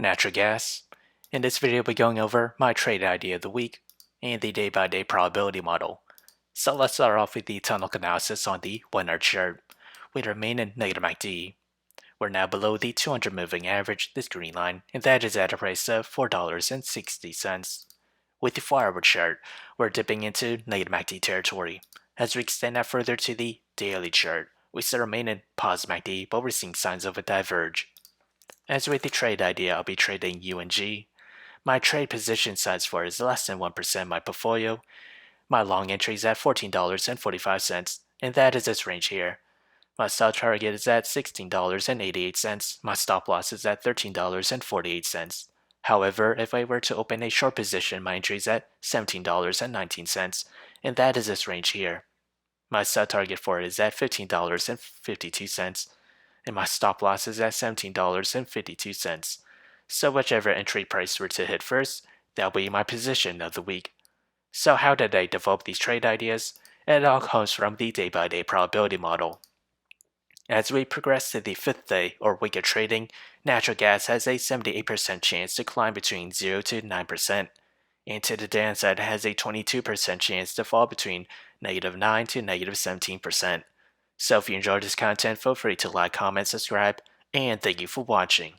natural gas. In this video, we'll be going over my trade idea of the week and the day-by-day probability model. So let's start off with the technical analysis on the 1 hour chart. We remain in negative MACD. We're now below the 200 moving average, this green line, and that is at a price of $4.60. With the 4 hour chart, we're dipping into negative MACD territory. As we extend that further to the daily chart, we still remain in positive MACD, but we're seeing signs of a diverge. As with the trade idea, I'll be trading UNG. My trade position size for it is less than 1% of my portfolio. My long entry is at $14.45, and that is its range here. My stop target is at $16.88. My stop loss is at $13.48. However, if I were to open a short position, my entry is at $17.19, and that is its range here. My stop target for it is at $15.52, and my stop loss is at $17.52. So whichever entry price were to hit first, that'll be my position of the week. So how did I develop these trade ideas? It all comes from the day-by-day probability model. As we progress to the 5th day or week of trading, natural gas has a 78% chance to climb between 0 to 9%, and to the downside it has a 22% chance to fall between -9 to -17%. So if you enjoyed this content, feel free to like, comment, subscribe, and thank you for watching.